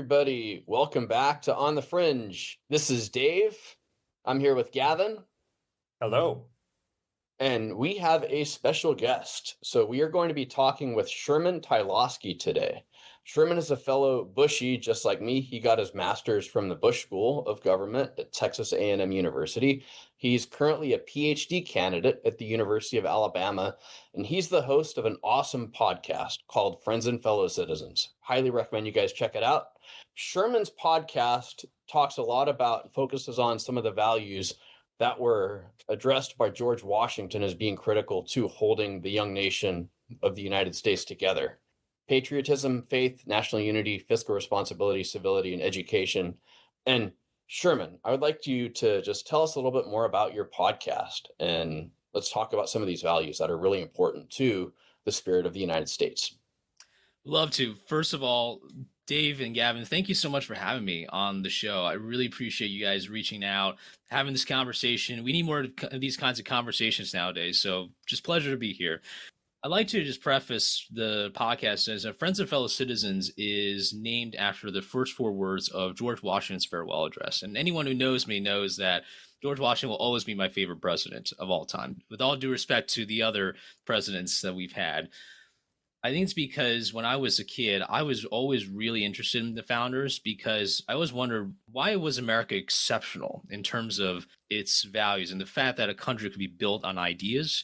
everybody. Welcome back to On the Fringe. This is Dave. I'm here with Gavin, Hello. and we have a special guest. So we are going to be talking with Sherman Tylawsky today. Sherman is a fellow Bushie, just like me. He got his master's from the Bush School of Government at Texas A&M University. He's currently a PhD candidate at the University of Alabama, and he's the host of an awesome podcast called Friends and Fellow Citizens. Highly recommend you guys check it out. Sherman's podcast talks a lot about, focuses on some of the values that were addressed by George Washington as being critical to holding the young nation of the United States together: patriotism, faith, national unity, fiscal responsibility, civility, and education. And Sherman, I would like you to just tell us a little bit more about your podcast, and let's talk about some of these values that are really important to the spirit of the United States. Love to. First of all, Dave and Gavin, thank you so much for having me on the show. I really appreciate you guys reaching out, having this conversation. We need more of these kinds of conversations nowadays, so just pleasure to be here. I'd like to just preface the podcast as Friends and Fellow Citizens is named after the first four words of George Washington's farewell address. And anyone who knows me knows that George Washington will always be my favorite president of all time, with all due respect to the other presidents that we've had. I think it's because when I was a kid, I was always really interested in the founders because I always wondered, why was America exceptional in terms of its values and the fact that a country could be built on ideas.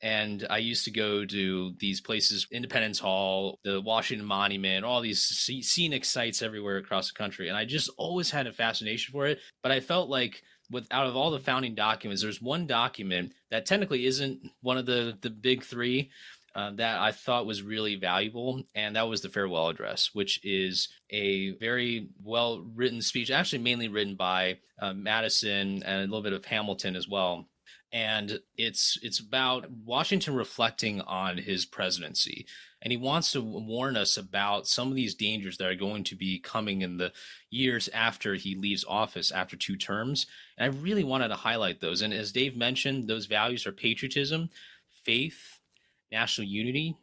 And I used to go to these places, Independence Hall, the Washington Monument, all these scenic sites everywhere across the country. And I just always had a fascination for it. But I felt like out of all the founding documents, there's one document that technically isn't one of the big three that I thought was really valuable. And that was the farewell address, which is a very well-written speech, actually mainly written by Madison and a little bit of Hamilton as well. And it's about Washington reflecting on his presidency. And he wants to warn us about some of these dangers that are going to be coming in the years after he leaves office after 2 terms. And I really wanted to highlight those. And as Dave mentioned, those values are patriotism, faith, national unity,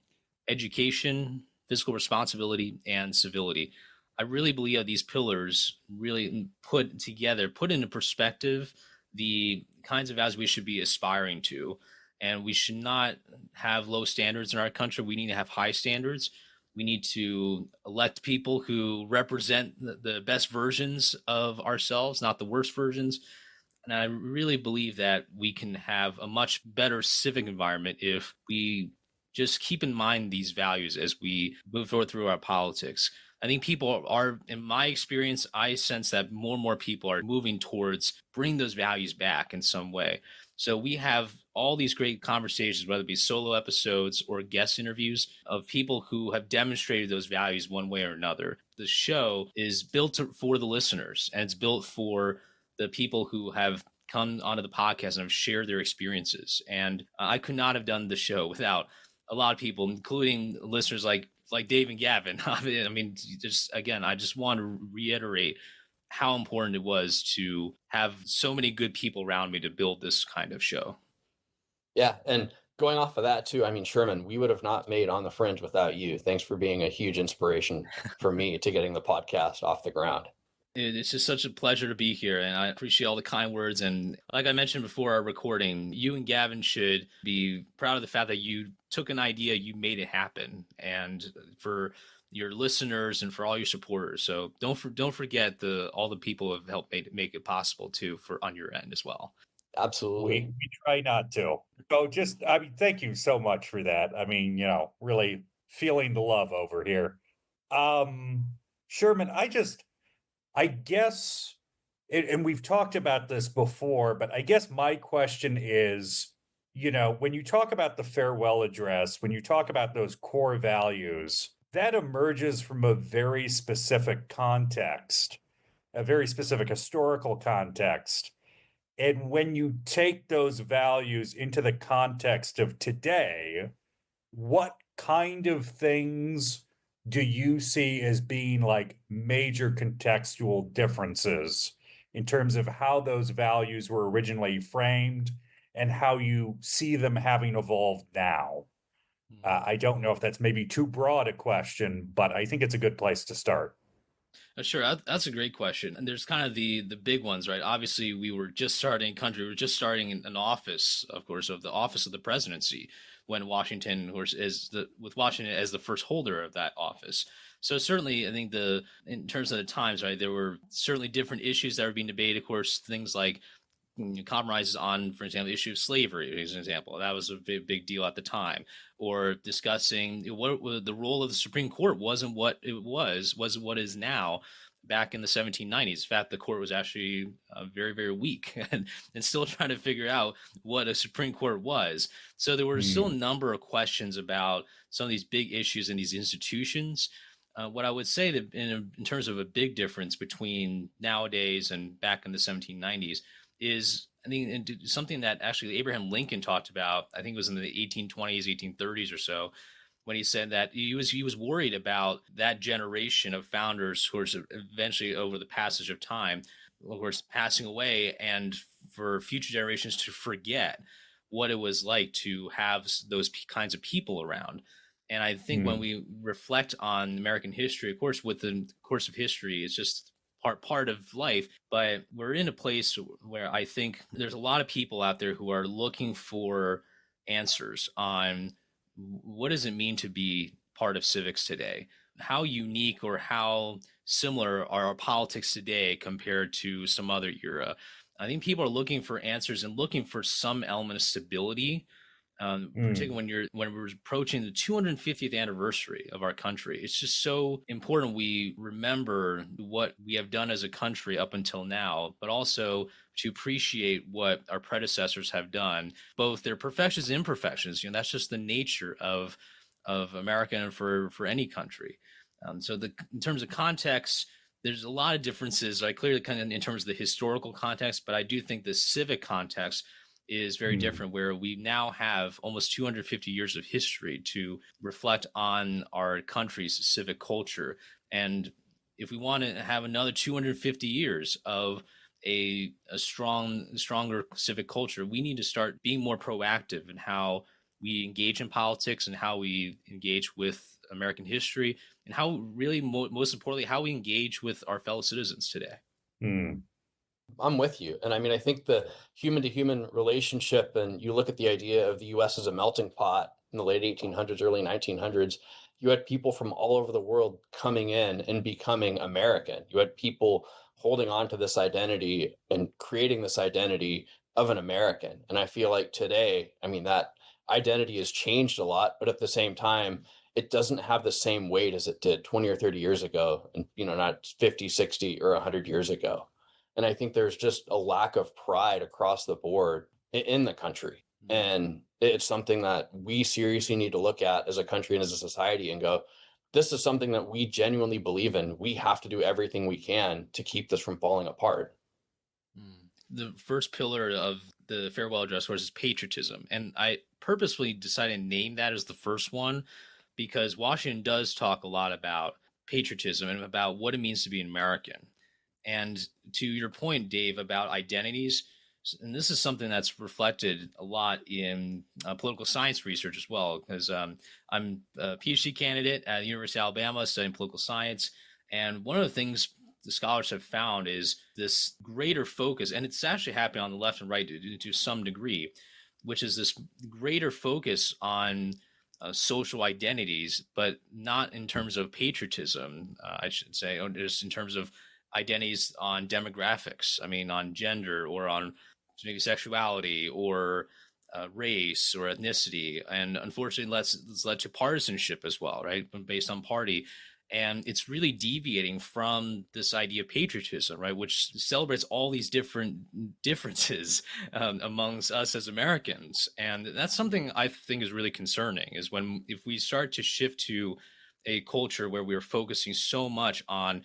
education, fiscal responsibility, and civility. I really believe that these pillars really put into perspective the kinds of values we should be aspiring to. And we should not have low standards in our country. We need to have high standards. We need to elect people who represent the best versions of ourselves, not the worst versions. And I really believe that we can have a much better civic environment if we just keep in mind these values as we move forward through our politics. I think people are, in my experience, I sense that more and more people are moving towards bringing those values back in some way. So we have all these great conversations, whether it be solo episodes or guest interviews of people who have demonstrated those values one way or another. The show is built for the listeners, and it's built for the people who have come onto the podcast and have shared their experiences. And I could not have done the show without a lot of people, including listeners like Dave and Gavin. I mean, I just want to reiterate how important it was to have so many good people around me to build this kind of show. Yeah, and going off of that too, I mean, Sherman, we would have not made On the Fringe without you. Thanks for being a huge inspiration for me to getting the podcast off the ground. It's just such a pleasure to be here, and I appreciate all the kind words. And like I mentioned before our recording, you and Gavin should be proud of the fact that you took an idea, you made it happen, and for your listeners and for all your supporters. So don't forget all the people who have helped make it possible too on your end as well. Absolutely. We try not to. So thank you so much for that. I mean, really feeling the love over here. Sherman, I guess, and we've talked about this before, but I guess my question is, when you talk about the farewell address, when you talk about those core values, that emerges from a very specific context, a very specific historical context. And when you take those values into the context of today, what kind of things do you see as being like major contextual differences in terms of how those values were originally framed and how you see them having evolved now? I don't know if that's maybe too broad a question, but I think it's a good place to start. Sure, that's a great question. And there's kind of the big ones, right? Obviously, we were just starting a country. We were just starting an office, of course, of the office of the presidency, when Washington, of course, with Washington as the first holder of that office. So certainly, I think in terms of the times, right, there were certainly different issues that were being debated. Of course, things like compromises on, for example, the issue of slavery, as an example. That was a big deal at the time. Or discussing what the role of the Supreme Court wasn't what it was what is now back in the 1790s. In fact, the court was actually very, very weak and still trying to figure out what a Supreme Court was. So there were still a number of questions about some of these big issues in these institutions. What I would say that in terms of a big difference between nowadays and back in the 1790s is, I think, something that actually Abraham Lincoln talked about. I think it was in the 1820s, 1830s or so, when he said that he was worried about that generation of founders who were eventually, over the passage of time, of course, passing away, and for future generations to forget what it was like to have those kinds of people around. And I think when we reflect on American history, of course, with the course of history, it's just part of life, but we're in a place where I think there's a lot of people out there who are looking for answers on what does it mean to be part of civics today? How unique or how similar are our politics today compared to some other era? I think people are looking for answers and looking for some element of stability, particularly when we're approaching the 250th anniversary of our country. It's just so important we remember what we have done as a country up until now, but also to appreciate what our predecessors have done, both their perfections and imperfections. That's just the nature of America and for any country. So in terms of context, there's a lot of differences. I clearly kind of in terms of the historical context, but I do think the civic context is very different, where we now have almost 250 years of history to reflect on our country's civic culture. And if we want to have another 250 years of a stronger civic culture, we need to start being more proactive in how we engage in politics and how we engage with American history, and how really most importantly, how we engage with our fellow citizens today. I'm with you. And I mean, I think the human to human relationship, and you look at the idea of the US as a melting pot in the late 1800s, early 1900s, you had people from all over the world coming in and becoming American. You had people holding on to this identity and creating this identity of an American. And I feel like today, I mean, that identity has changed a lot, but at the same time, it doesn't have the same weight as it did 20 or 30 years ago, and, not 50, 60, or 100 years ago. And I think there's just a lack of pride across the board in the country. And it's something that we seriously need to look at as a country and as a society and go, this is something that we genuinely believe in. We have to do everything we can to keep this from falling apart. The first pillar of the farewell address was patriotism. And I purposefully decided to name that as the first one because Washington does talk a lot about patriotism and about what it means to be an American. And to your point, Dave, about identities, and this is something that's reflected a lot in political science research as well, because I'm a PhD candidate at the University of Alabama studying political science. And one of the things the scholars have found is this greater focus, and it's actually happening on the left and right to some degree, which is this greater focus on social identities, but not in terms of patriotism, I should say, or just in terms of identities on demographics. I mean, on gender or on maybe sexuality or race or ethnicity. And unfortunately, it's led to partisanship as well, right? Based on party. And it's really deviating from this idea of patriotism, right? Which celebrates all these differences amongst us as Americans. And that's something I think is really concerning, is if we start to shift to a culture where we're focusing so much on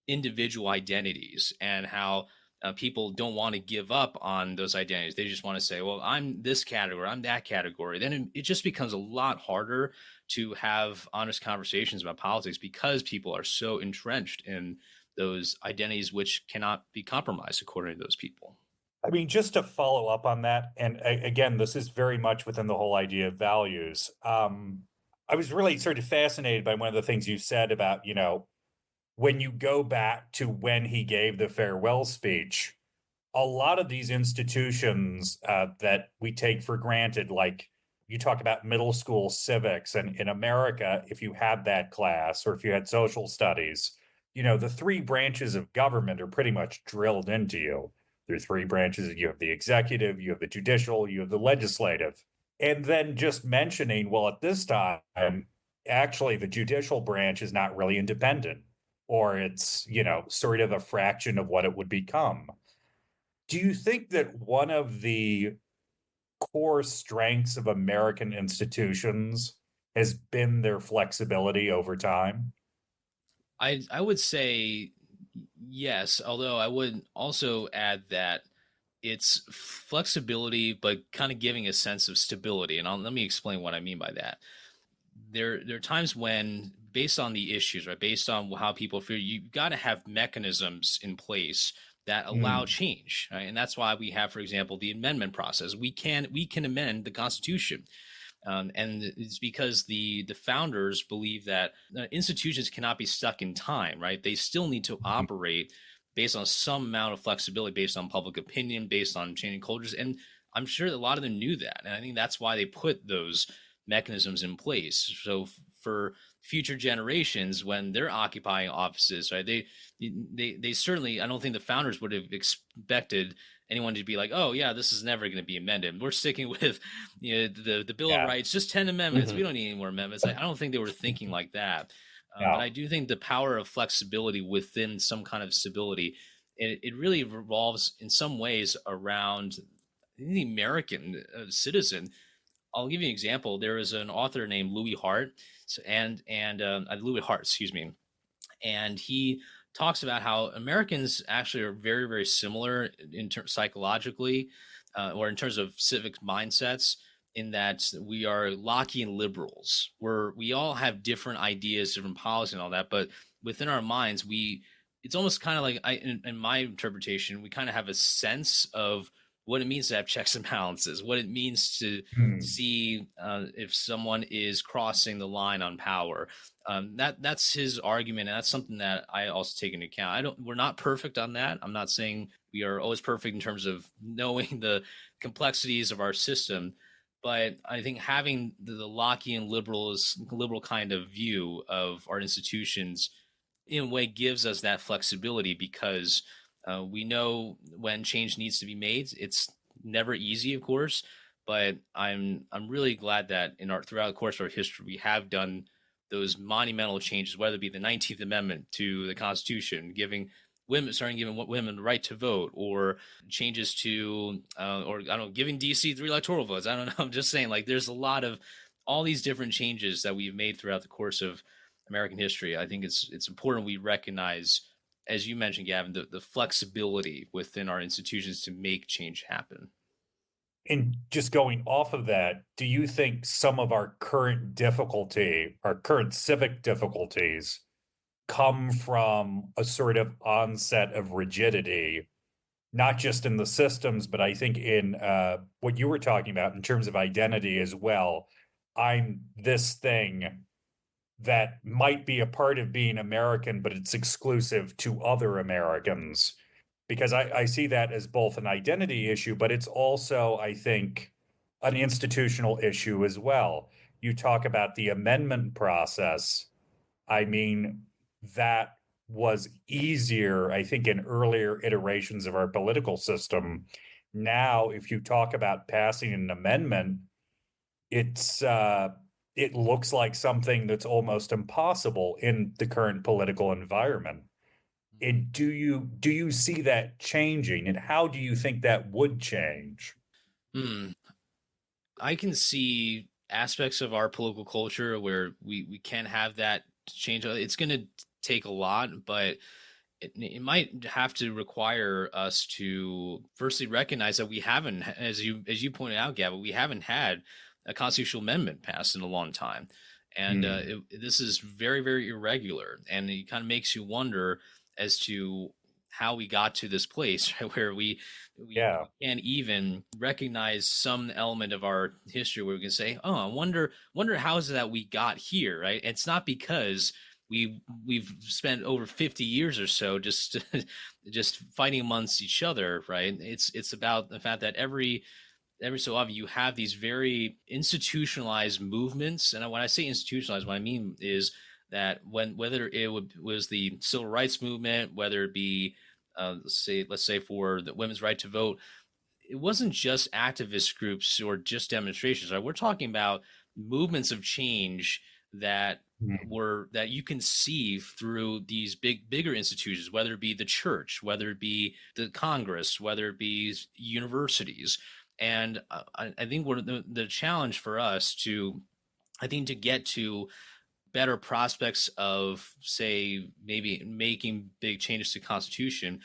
individual identities and how people don't want to give up on those identities. They just want to say, well, I'm this category, I'm that category. Then it just becomes a lot harder to have honest conversations about politics because people are so entrenched in those identities, which cannot be compromised according to those people. I mean, just to follow up on that, and again, this is very much within the whole idea of values. I was really sort of fascinated by one of the things you said about, when you go back to when he gave the farewell speech, a lot of these institutions that we take for granted, like you talk about middle school civics, and in America, if you had that class or if you had social studies, the three branches of government are pretty much drilled into you. There are three branches. You have the executive, you have the judicial, you have the legislative. And then just mentioning, well, at this time, actually, the judicial branch is not really independent, or it's, sort of a fraction of what it would become. Do you think that one of the core strengths of American institutions has been their flexibility over time? I would say yes, although I would also add that it's flexibility, but kind of giving a sense of stability. And let me explain what I mean by that. There are times when, based on the issues, right, based on how people feel, you've got to have mechanisms in place that allow change, right? And that's why we have, for example, the amendment process. We can amend the Constitution. And it's because the founders believe that institutions cannot be stuck in time, right? They still need to operate based on some amount of flexibility, based on public opinion, based on changing cultures. And I'm sure that a lot of them knew that. And I think that's why they put those mechanisms in place. So for future generations, when they're occupying offices, right, they certainly, I don't think the founders would have expected anyone to be like, oh yeah, this is never going to be amended. We're sticking with the Bill of Rights, just 10 amendments. We don't need any more amendments. I don't think they were thinking like that. But I do think the power of flexibility within some kind of stability, it really revolves in some ways around the American citizen. I'll give you an example. There is an author named Louis Hart, Louis Hart, excuse me, and he talks about how Americans actually are very, very similar in psychologically, or in terms of civic mindsets, in that we are Lockean liberals, where we all have different ideas, different policy and all that, but within our minds, it's almost kind of like, in my interpretation, we kind of have a sense of what it means to have checks and balances, what it means to see if someone is crossing the line on power. That's his argument, and that's something that I also take into account. We're not perfect on that. I'm not saying we are always perfect in terms of knowing the complexities of our system, but I think having the Lockean liberal kind of view of our institutions in a way gives us that flexibility, because we know when change needs to be made. It's never easy, of course, but I'm really glad that throughout the course of our history, we have done those monumental changes, whether it be the 19th Amendment to the Constitution, giving women the right to vote, or changes to, or I don't know, giving DC 3 electoral votes. I don't know. I'm just saying, like, there's a lot of all these different changes that we've made throughout the course of American history. I think it's important we recognize, as you mentioned, Gavin, the flexibility within our institutions to make change happen. And just going off of that, do you think some of our current civic difficulties, come from a sort of onset of rigidity, not just in the systems, but I think in what you were talking about in terms of identity as well? I'm this thing that might be a part of being American, but it's exclusive to other Americans. Because I see that as both an identity issue, but it's also, I think, an institutional issue as well. You talk about the amendment process. I mean, that was easier, I think, in earlier iterations of our political system. Now, if you talk about passing an amendment, it looks like something that's almost impossible in the current political environment. And do you see that changing, and how do you think that would change? I can see aspects of our political culture where we can have that change. It's going to take a lot, but it might have to require us to firstly recognize that we haven't, as you pointed out, Gavin, we haven't had a constitutional amendment passed in a long time. And this is very, very irregular. And it kind of makes you wonder as to how we got to this place, right, where we can't even recognize some element of our history where we can say, oh, I wonder how is it that we got here, right? It's not because we've spent over 50 years or so just just fighting amongst each other, right? It's about the fact that every so often you have these very institutionalized movements, and when I say institutionalized, what I mean is that whether was the civil rights movement, whether it be let's say for the women's right to vote, it wasn't just activist groups or just demonstrations, right? We're talking about movements of change that that you can see through these bigger institutions, whether it be the church, whether it be the Congress, whether it be universities. And I think the challenge for us to get to better prospects of, say, maybe making big changes to the Constitution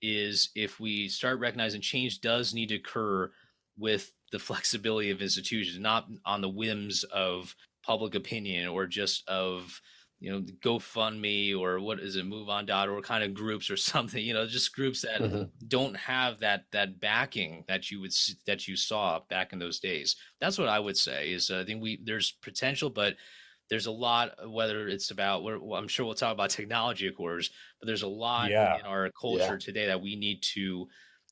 is if we start recognizing change does need to occur with the flexibility of institutions, not on the whims of public opinion or just of GoFundMe or what is it, MoveOn.org kind of groups or something, just groups that don't have that backing that you saw back in those days. That's what I would say is I think there's potential, but there's a lot, whether it's about, I'm sure we'll talk about technology, of course, but there's a lot in our culture today that we need to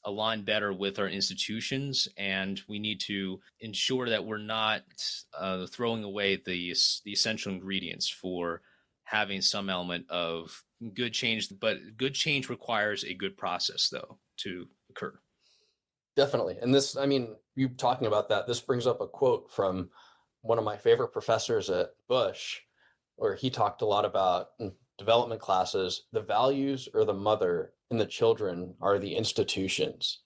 align better with our institutions, and we need to ensure that we're not throwing away the essential ingredients for having some element of good change. But good change requires a good process, though, to occur. Definitely. And this, I mean, you talking about that, this brings up a quote from one of my favorite professors at Bush, where he talked a lot about development classes, the values are the mother and the children are the institutions.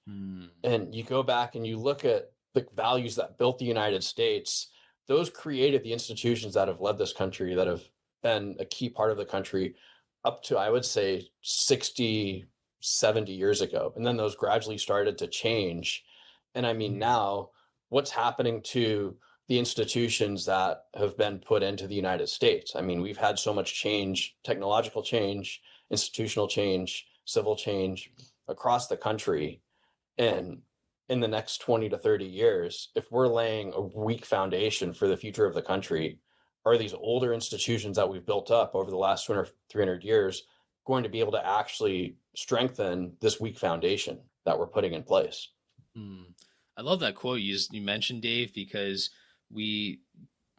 And you go back and you look at the values that built the United States, those created the institutions that have led this country, that have been a key part of the country up to, I would say, 60, 70 years ago. And then those gradually started to change. And I mean, now what's happening to the institutions that have been put into the United States? I mean, we've had so much change, technological change, institutional change, civil change across the country. And in the next 20 to 30 years, if we're laying a weak foundation for the future of the country, are these older institutions that we've built up over the last 200, 300 years going to be able to actually strengthen this weak foundation that we're putting in place? I love that quote you mentioned, Dave, because we,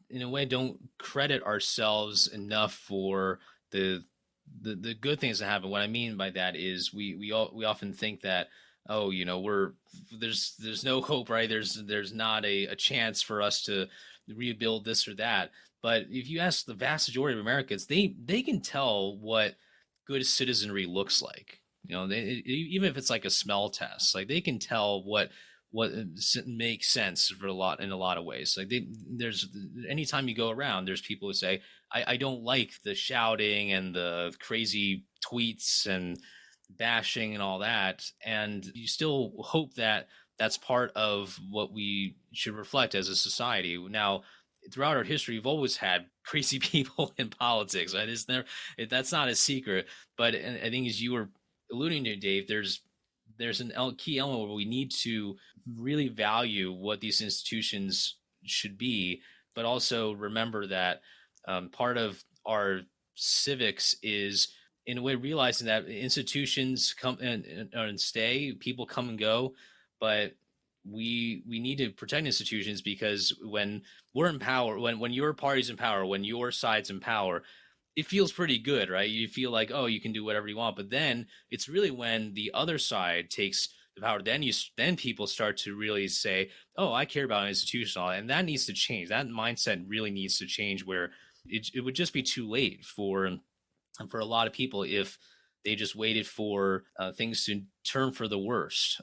in a way, don't credit ourselves enough for the good things that happen. What I mean by that is we often think that, oh, there's no hope, right? There's not a chance for us to rebuild this or that. But if you ask the vast majority of Americans, they can tell what good citizenry looks like. Even if it's like a smell test, like they can tell what makes sense in a lot of ways. Like there's anytime you go around, there's people who say, I don't like the shouting and the crazy tweets and bashing and all that. And you still hope that that's part of what we should reflect as a society. Now, throughout our history, we've always had crazy people in politics, right? That's not a secret. But I think, as you were alluding to, Dave, there's a key element where we need to really value what these institutions should be, but also remember that part of our civics is, in a way, realizing that institutions come and stay, people come and go, but we need to protect institutions, because when we're in power, when your party's in power, when your side's in power, it feels pretty good, right? You feel like, oh, you can do whatever you want. But then it's really when the other side takes the power, then people start to really say, oh, I care about an institution, and that needs to change. That mindset really needs to change, where it would just be too late for a lot of people if they just waited for things to turn for the worst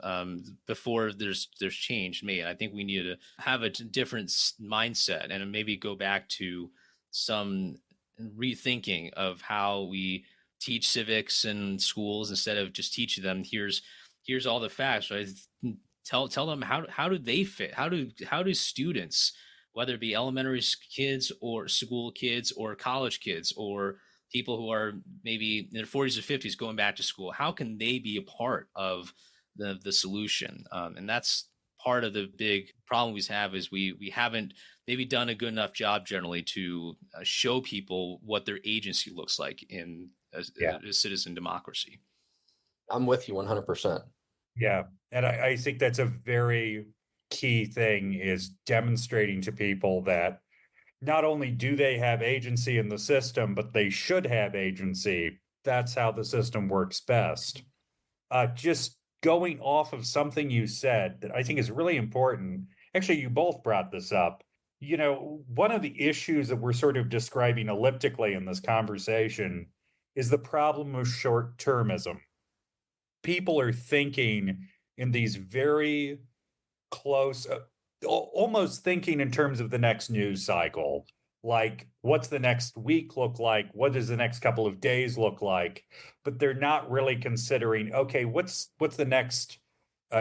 before there's change made. I think we need to have a different mindset and maybe go back to some rethinking of how we teach civics in schools, instead of just teaching them here's all the facts, right? Tell them how do they fit? How do students, whether it be elementary kids or school kids or college kids or people who are maybe in their 40s or 50s going back to school, how can they be a part of the solution? And that's part of the big problem we have is we haven't maybe done a good enough job generally to show people what their agency looks like in a citizen democracy. I'm with you 100%. Yeah. And I think that's a very key thing, is demonstrating to people that not only do they have agency in the system, but they should have agency. That's how the system works best. Just going off of something you said that I think is really important. Actually, you both brought this up. You know, one of the issues that we're sort of describing elliptically in this conversation is the problem of short termism. People are thinking in these very close, almost thinking in terms of the next news cycle. Like, what's the next week look like? What does the next couple of days look like? But they're not really considering, okay, what's the next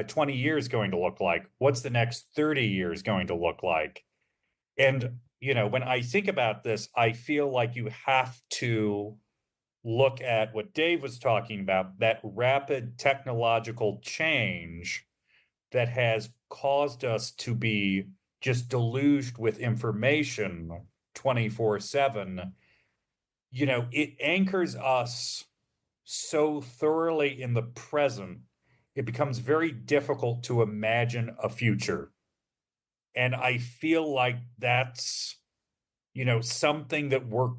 20 years going to look like? What's the next 30 years going to look like? And, you know, when I think about this, I feel like you have to look at what Dave was talking about, that rapid technological change that has caused us to be just deluged with information 24/7. You know, it anchors us so thoroughly in the present, it becomes very difficult to imagine a future. And I feel like that's, you know, something that we're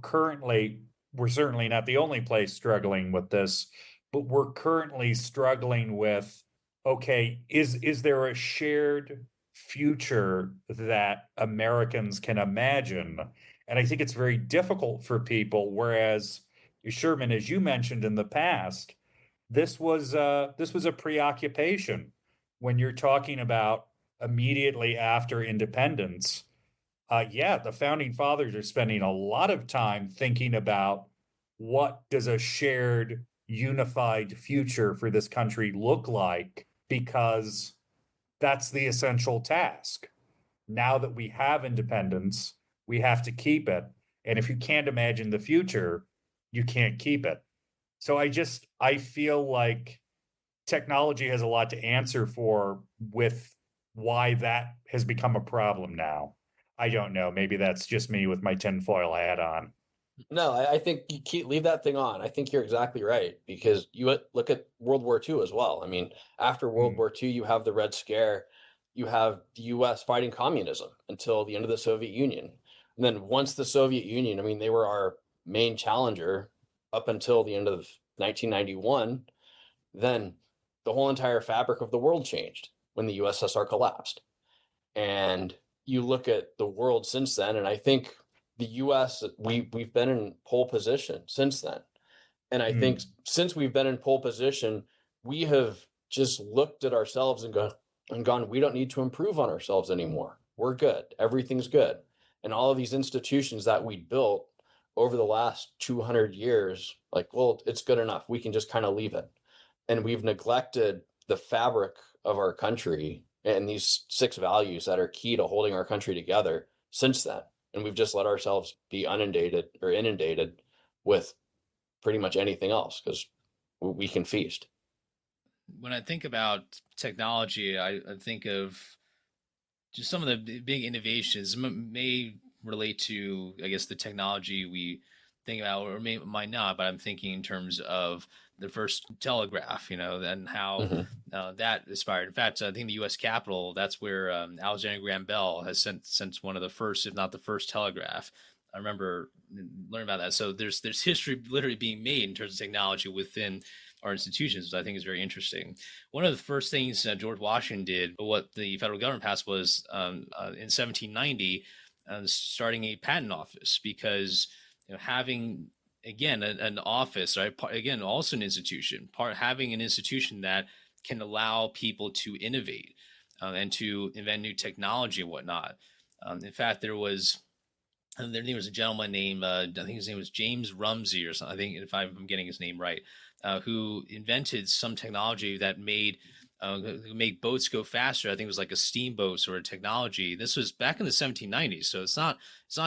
certainly not the only place struggling with this, but we're currently struggling with, okay, is there a shared future that Americans can imagine? And I think it's very difficult for people, whereas, Sherman, as you mentioned in the past, this was a preoccupation when you're talking about immediately after independence. Yeah, the founding fathers are spending a lot of time thinking about what does a shared, unified future for this country look like, because that's the essential task. Now that we have independence, we have to keep it. And if you can't imagine the future, you can't keep it. So I feel like technology has a lot to answer for with why that has become a problem now. I don't know. Maybe that's just me with my tinfoil hat on. No, I think you leave that thing on. I think you're exactly right, because you look at World War II as well. I mean, after World War II, you have the Red Scare, you have the US fighting communism until the end of the Soviet Union. And then once the Soviet Union, I mean, they were our main challenger up until the end of 1991, then the whole entire fabric of the world changed when the USSR collapsed. And you look at the world since then, and I think the US, we've been in pole position since then. And I think since we've been in pole position, we have just looked at ourselves and gone, we don't need to improve on ourselves anymore. We're good. Everything's good. And all of these institutions that we built over the last 200 years, like, well, it's good enough. We can just kind of leave it. And we've neglected the fabric of our country and these 6 values that are key to holding our country together since then. And we've just let ourselves be inundated with pretty much anything else because we can feast. When I think about technology, I think of just some of the big innovations may relate to, I guess, the technology we think about, or might not, but I'm thinking in terms of the first telegraph, you know, and how that inspired. In fact, I think the U.S. Capitol, that's where Alexander Graham Bell has sent one of the first, if not the first, telegraph. I remember learning about that. So there's history literally being made in terms of technology within our institutions, which I think is very interesting. One of the first things George Washington did, what the federal government passed, was in 1790, starting a patent office, because having, again, an office, right? Again, also an institution, having an institution that can allow people to innovate and to invent new technology and whatnot. In fact, there was a gentleman named, I think his name was James Rumsey or something, I think, if I'm getting his name right, who invented some technology that made boats go faster. I think it was like a steamboat sort of technology. This was back in the 1790s, so it's not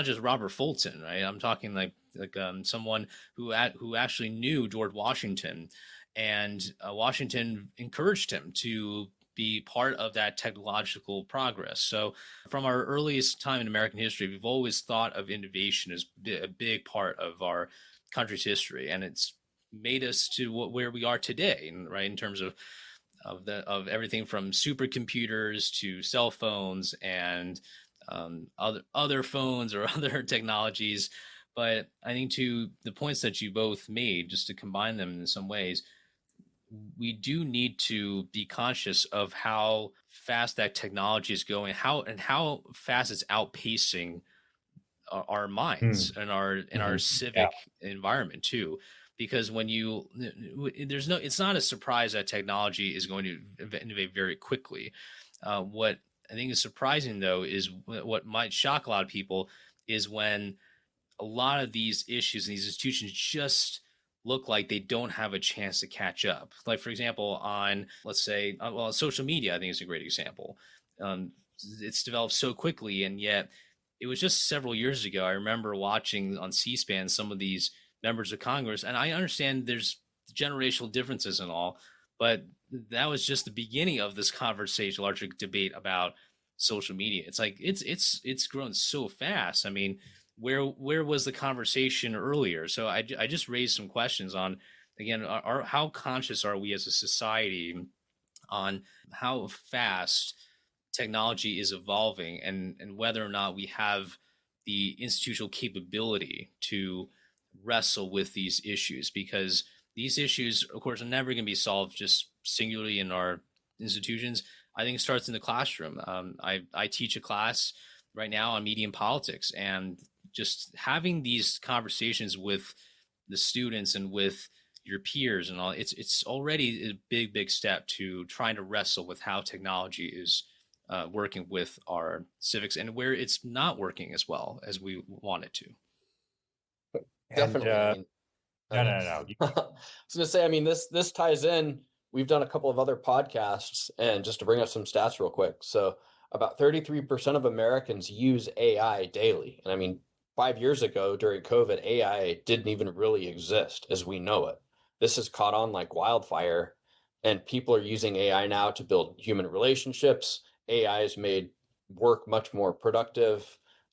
just Robert Fulton, right? I'm talking like someone who actually knew George Washington, and Washington encouraged him to be part of that technological progress. So from our earliest time in American history, we've always thought of innovation as a big part of our country's history, and it's made us to where we are today, right? In terms of everything from supercomputers to cell phones and other phones or other technologies. But I think to the points that you both made, just to combine them in some ways, we do need to be conscious of how fast that technology is going, how fast it's outpacing our minds and our civic environment too. Because when it's not a surprise that technology is going to innovate very quickly. What I think is surprising, though, is what might shock a lot of people is when a lot of these issues and these institutions just look like they don't have a chance to catch up. Like, for example, on, let's say, social media, I think is a great example. It's developed so quickly, and yet it was just several years ago. I remember watching on C-SPAN some of these members of Congress, and I understand there's generational differences and all, but that was just the beginning of this conversation, larger debate about social media. It's like it's grown so fast. I mean, where was the conversation earlier? So I just raised some questions on, again, how conscious are we as a society on how fast technology is evolving, and whether or not we have the institutional capability to wrestle with these issues, because these issues, of course, are never going to be solved just singularly in our institutions. I think it starts in the classroom. I teach a class right now on media and politics, and just having these conversations with the students and with your peers and all, it's already a big step to trying to wrestle with how technology is working with our civics and where it's not working as well as we want it to. Definitely. I mean, No. I was going to say, I mean, this ties in. We've done a couple of other podcasts, and just to bring up some stats real quick. So about 33% of Americans use AI daily. And I mean, 5 years ago during COVID, AI didn't even really exist as we know it. This has caught on like wildfire, and people are using AI now to build human relationships. AI has made work much more productive.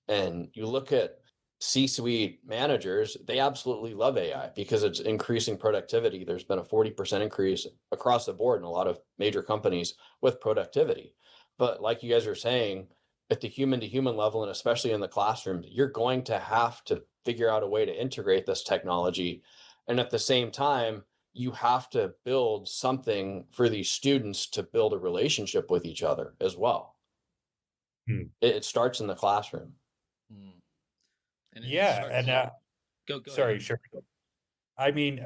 And you look at C-suite managers, they absolutely love AI because it's increasing productivity. There's been a 40% increase across the board in a lot of major companies with productivity. But like you guys are saying, at the human to human level, and especially in the classroom, you're going to have to figure out a way to integrate this technology. And at the same time, you have to build something for these students to build a relationship with each other as well. It starts in the classroom. And go sorry, ahead. sure. I mean,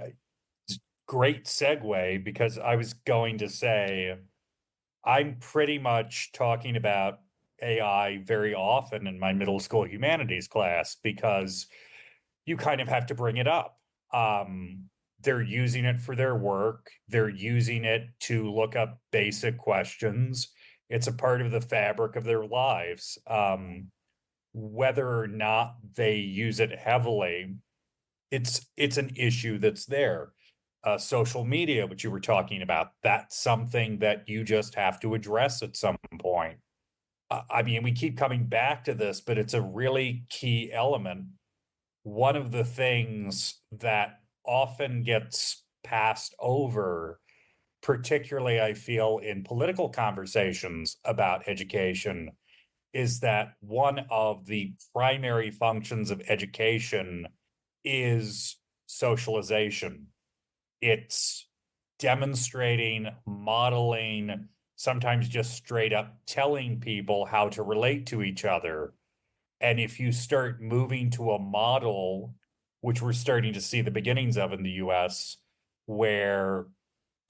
great segue, because I was going to say I'm pretty much talking about AI very often in my middle school humanities class, because you kind of have to bring it up. They're using it for their work. They're using it to look up basic questions. It's a part of the fabric of their lives. Whether or not they use it heavily, it's an issue that's there. Social media, which you were talking about, that's something that you just have to address at some point. I mean, we keep coming back to this, but it's a really key element. One of the things that often gets passed over, particularly I feel in political conversations about education, is that one of the primary functions of education is socialization. It's demonstrating, modeling, sometimes just straight up telling people how to relate to each other. And if you start moving to a model, which we're starting to see the beginnings of in the US, where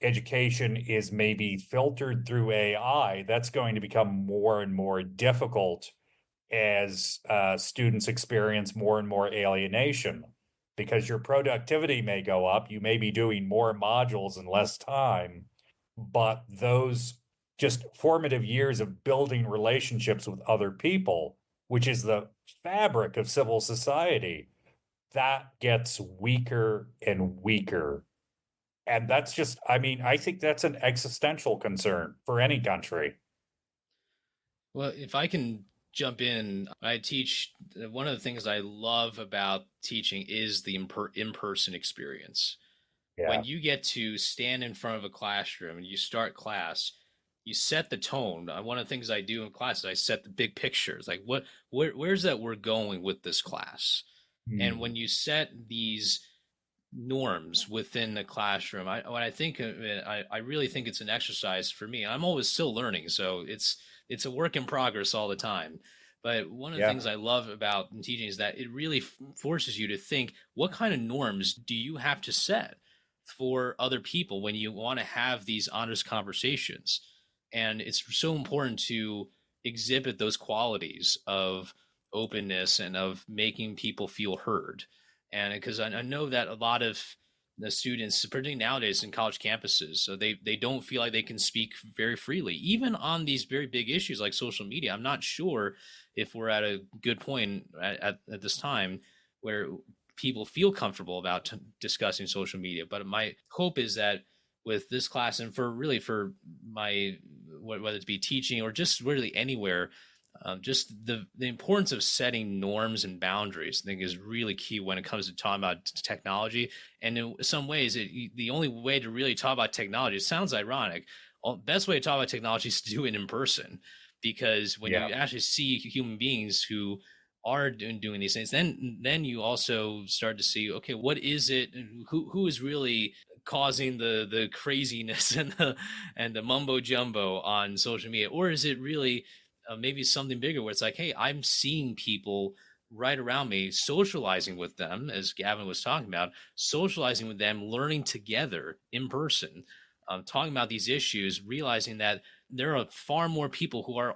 education is maybe filtered through AI, that's going to become more and more difficult as students experience more and more alienation, because your productivity may go up. You may be doing more modules in less time, but those just formative years of building relationships with other people, which is the fabric of civil society, that gets weaker and weaker. And that's just, I mean, I think that's an existential concern for any country. Well, if I can jump in, I teach. One of the things I love about teaching is the in-person experience. Yeah. When you get to stand in front of a classroom and you start class, you set the tone. One of the things I do in class is I set the big pictures, like where's that we're going with this class. And when you set these norms within the classroom, when I think of it, I really think it's an exercise for me. I'm always still learning, so it's a work in progress all the time. But one of the things I love about teaching is that it really forces you to think, what kind of norms do you have to set for other people when you want to have these honest conversations? And it's so important to exhibit those qualities of openness and of making people feel heard. And because I know that a lot of the students, particularly nowadays in college campuses, so they don't feel like they can speak very freely, even on these very big issues like social media. I'm not sure if we're at a good point at this time where people feel comfortable about discussing social media. But my hope is that with this class, and for my, whether it be teaching or just really anywhere, just the importance of setting norms and boundaries, I think, is really key when it comes to talking about technology. And in some ways, the only way to really talk about technology, it sounds ironic, best way to talk about technology is to do it in person, because when you actually see human beings who are doing these things, then you also start to see, okay, what is it? Who is really causing the craziness and the mumbo jumbo on social media? Or is it really maybe something bigger, where it's like, hey, I'm seeing people right around me, socializing with them, as Gavin was talking about, socializing with them, learning together in person, talking about these issues, realizing that there are far more people who are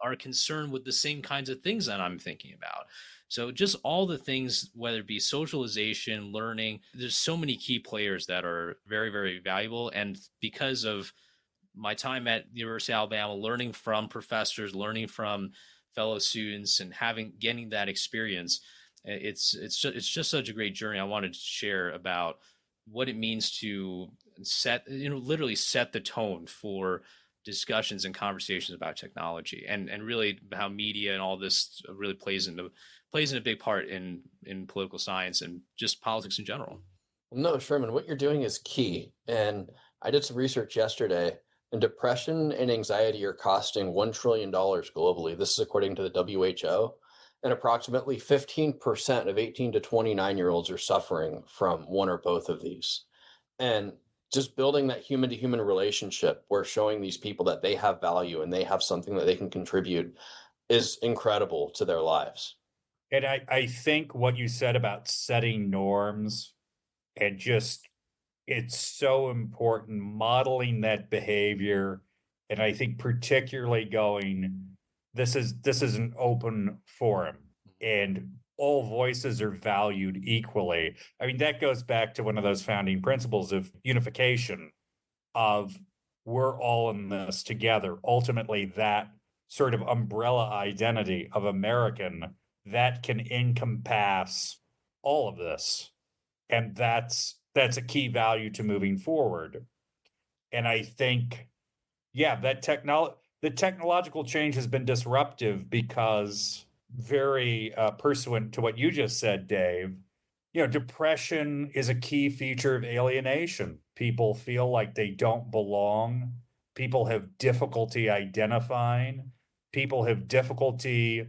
are concerned with the same kinds of things that I'm thinking about. So just all the things, whether it be socialization, learning, there's so many key players that are very, very valuable. And because of my time at the University of Alabama, learning from professors, learning from fellow students, and getting that experience, it's just such a great journey. I wanted to share about what it means to literally set the tone for discussions and conversations about technology, and really how media and all this really plays in a big part in political science and just politics in general. No, Sherman, what you're doing is key. And I did some research yesterday, and depression and anxiety are costing $1 trillion globally. This is according to the WHO. And approximately 15% of 18 to 29-year-olds are suffering from one or both of these. And just building that human to human relationship, where showing these people that they have value and they have something that they can contribute, is incredible to their lives. And I think what you said about setting norms, and just, it's so important, modeling that behavior. And I think particularly going, this is an open forum and all voices are valued equally. I mean, that goes back to one of those founding principles of unification, of we're all in this together. Ultimately, that sort of umbrella identity of American that can encompass all of this. And that's a key value to moving forward. And I think, that the technological change has been disruptive because, very pursuant to what you just said, Dave, depression is a key feature of alienation. People feel like they don't belong. People have difficulty identifying. People have difficulty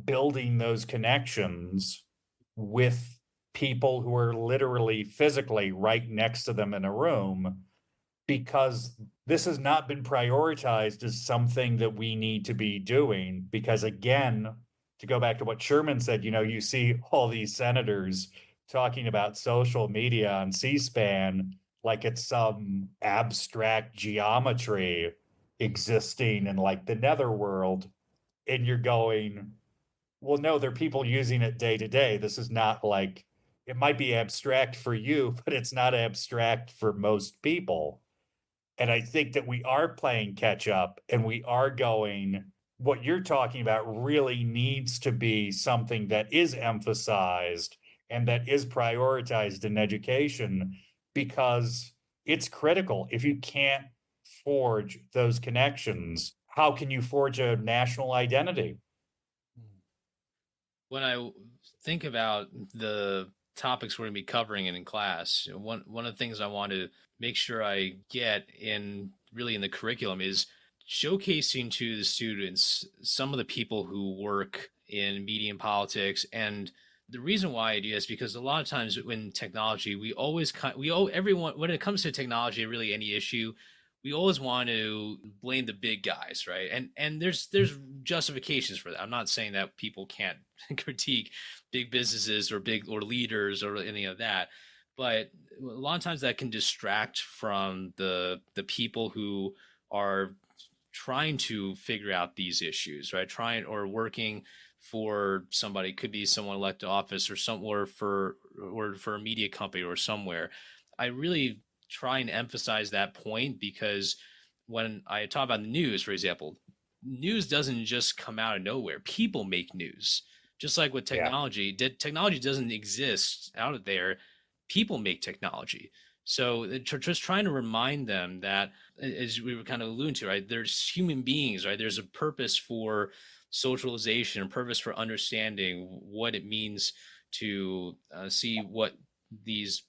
building those connections with people who are literally physically right next to them in a room, because this has not been prioritized as something that we need to be doing. Because again, to go back to what Sherman said, you see all these senators talking about social media on C-SPAN like it's some abstract geometry existing in like the netherworld. And you're going, well, no, there are people using it day to day. This is not like, it might be abstract for you, but it's not abstract for most people. And I think that we are playing catch up, and we are going, what you're talking about really needs to be something that is emphasized and that is prioritized in education, because it's critical. If you can't forge those connections, how can you forge a national identity? When I think about the topics we're going to be covering in class, one of the things I want to make sure I get in really in the curriculum is showcasing to the students some of the people who work in media and politics. And the reason why I do this is because a lot of times when technology, everyone, when it comes to technology, really any issue, we always want to blame the big guys, right? And there's justifications for that. I'm not saying that people can't critique big businesses or big or leaders or any of that, but a lot of times that can distract from the people who are trying to figure out these issues, right? Trying or working for somebody, could be someone elected office or somewhere for a media company or somewhere. I really try and emphasize that point because when I talk about the news, for example, news doesn't just come out of nowhere. People make news. Just like with Yeah. technology, technology doesn't exist out of there. People make technology. So just trying to remind them that, as we were kind of alluding to, right, there's human beings, right? There's a purpose for socialization, a purpose for understanding what it means to see what these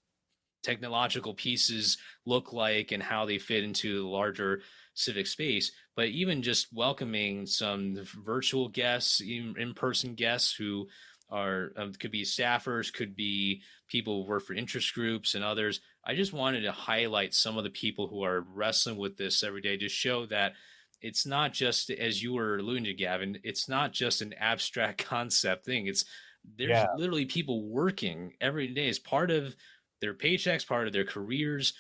technological pieces look like and how they fit into the larger civic space. But even just welcoming some virtual guests, in-person guests who are could be staffers, could be people who work for interest groups and others. I just wanted to highlight some of the people who are wrestling with this every day to show that it's not just, as you were alluding to, Gavin, it's not just an abstract concept thing. There's Yeah. literally people working every day as part of their paychecks, part of their careers,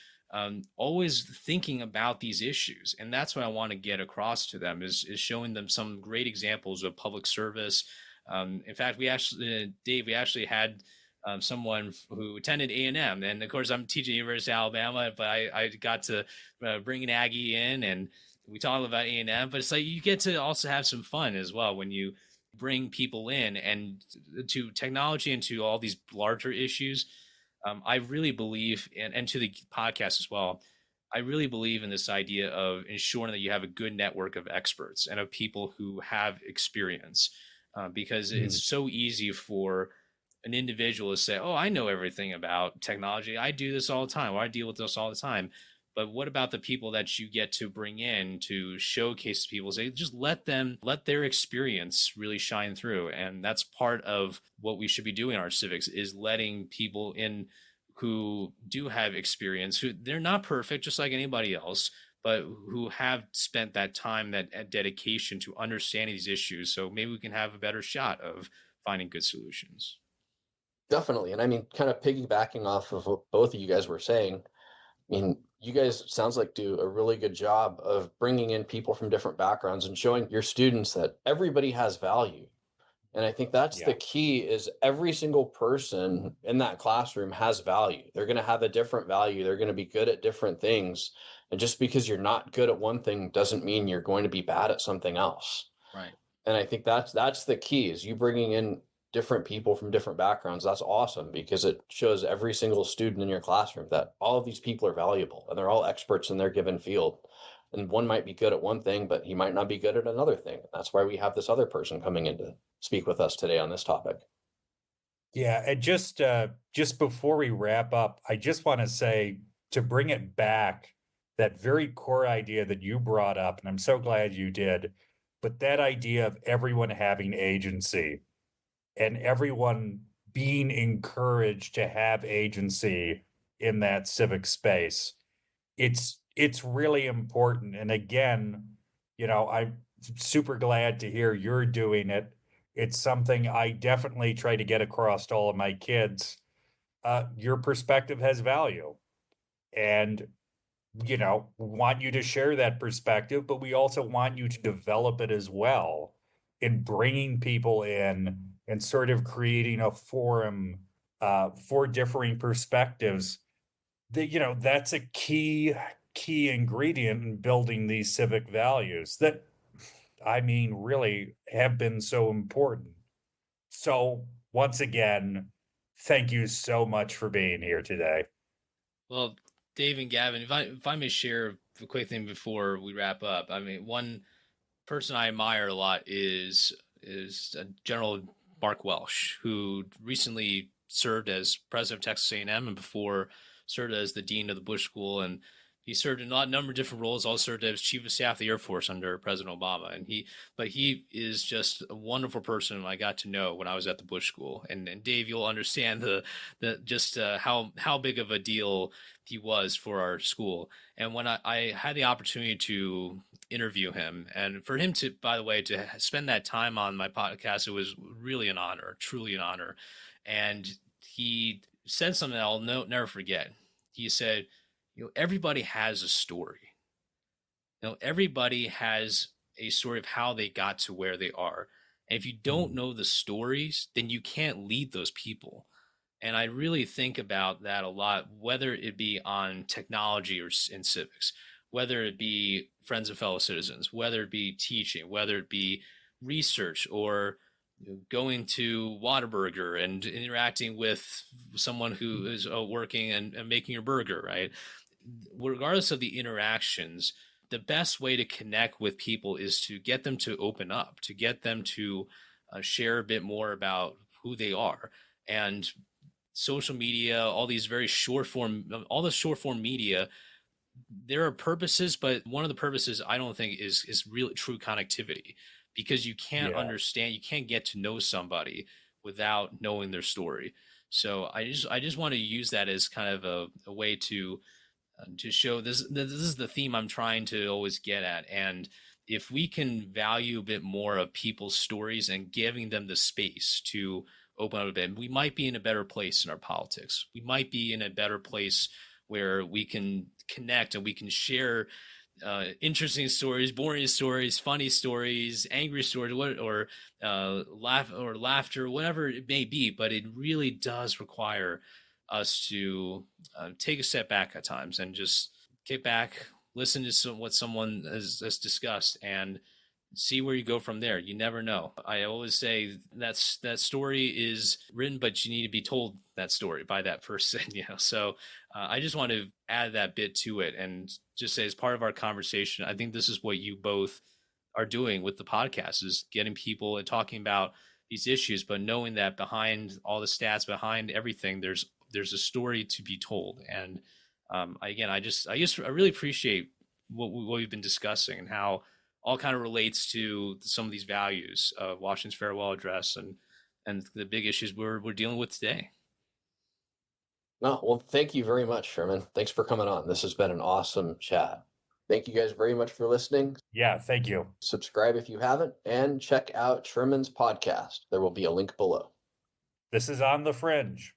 always thinking about these issues. And that's what I want to get across to them is showing them some great examples of public service. In fact, Dave, we actually had someone who attended A&M. And of course, I'm teaching University of Alabama, but I got to bring an Aggie in and we talk about A&M, but it's like you get to also have some fun as well when you bring people in and to technology and to all these larger issues. I really believe, and to the podcast as well, I really believe in this idea of ensuring that you have a good network of experts and of people who have experience, because it's so easy for an individual to say, oh, I know everything about technology. I do this all the time, or I deal with this all the time. But what about the people that you get to bring in to showcase to people? Say, just let their experience really shine through. And that's part of what we should be doing in our civics is letting people in who do have experience, who they're not perfect, just like anybody else, but who have spent that time, that dedication to understanding these issues. So maybe we can have a better shot of finding good solutions. Definitely. And I mean, kind of piggybacking off of what both of you guys were saying, I mean, you guys sounds like do a really good job of bringing in people from different backgrounds and showing your students that everybody has value. And I think that's the key is every single person in that classroom has value. They're going to have a different value. They're going to be good at different things. And just because you're not good at one thing doesn't mean you're going to be bad at something else. Right. And I think that's the key is you bringing in different people from different backgrounds. That's awesome because it shows every single student in your classroom that all of these people are valuable and they're all experts in their given field. And one might be good at one thing, but he might not be good at another thing. That's why we have this other person coming in to speak with us today on this topic. Yeah, and just before we wrap up, I just want to say to bring it back, that very core idea that you brought up, and I'm so glad you did, but that idea of everyone having agency and everyone being encouraged to have agency in that civic space. It's really important. And again, I'm super glad to hear you're doing it. It's something I definitely try to get across to all of my kids. Your perspective has value. And, we want you to share that perspective, but we also want you to develop it as well in bringing people in and sort of creating a forum for differing perspectives. That's a key ingredient in building these civic values that, I mean, really have been so important. So once again, thank you so much for being here today. Well, Dave and Gavin, if I may share a quick thing before we wrap up. I mean, one person I admire a lot is General Mark Welsh, who recently served as president of Texas A&M and before served as the dean of the Bush School. And he served in a number of different roles. Also served as chief of staff of the Air Force under President Obama. But he is just a wonderful person I got to know when I was at the Bush School. And Dave, you'll understand the just how big of a deal he was for our school. And when I had the opportunity to interview him, and for him to, by the way, to spend that time on my podcast, it was really an honor, truly an honor. And he said something that I'll never forget. He said, everybody has a story. Everybody has a story of how they got to where they are. And if you don't know the stories, then you can't lead those people. And I really think about that a lot, whether it be on technology or in civics, whether it be friends and fellow citizens, whether it be teaching, whether it be research, or going to Whataburger and interacting with someone who is working and making your burger, right? Regardless of the interactions, the best way to connect with people is to get them to open up, to get them to share a bit more about who they are. And social media, all the short form media, there are purposes, but one of the purposes I don't think is real true connectivity, because you can't understand, you can't get to know somebody without knowing their story. So I just want to use that as kind of a way to show this is the theme I'm trying to always get at. And if we can value a bit more of people's stories and giving them the space to open up a bit, we might be in a better place in our politics. We might be in a better place where we can connect and we can share interesting stories, boring stories, funny stories, angry stories, or laughter, whatever it may be. But it really does require us to take a step back at times and just get back, listen to what someone has discussed, and see where you go from there. You never know. I always say that story is written, but you need to be told that story by that person. So I just want to add that bit to it and just say, as part of our conversation, I think this is what you both are doing with the podcast, is getting people and talking about these issues, but knowing that behind all the stats, behind everything, there's a story to be told. And I really appreciate what we've been discussing and how all kind of relates to some of these values of Washington's farewell address and the big issues we're dealing with today. No, well, thank you very much, Sherman. Thanks for coming on. This has been an awesome chat. Thank you guys very much for listening. Yeah, thank you. Subscribe if you haven't, and check out Sherman's podcast. There will be a link below. This is On the Fringe.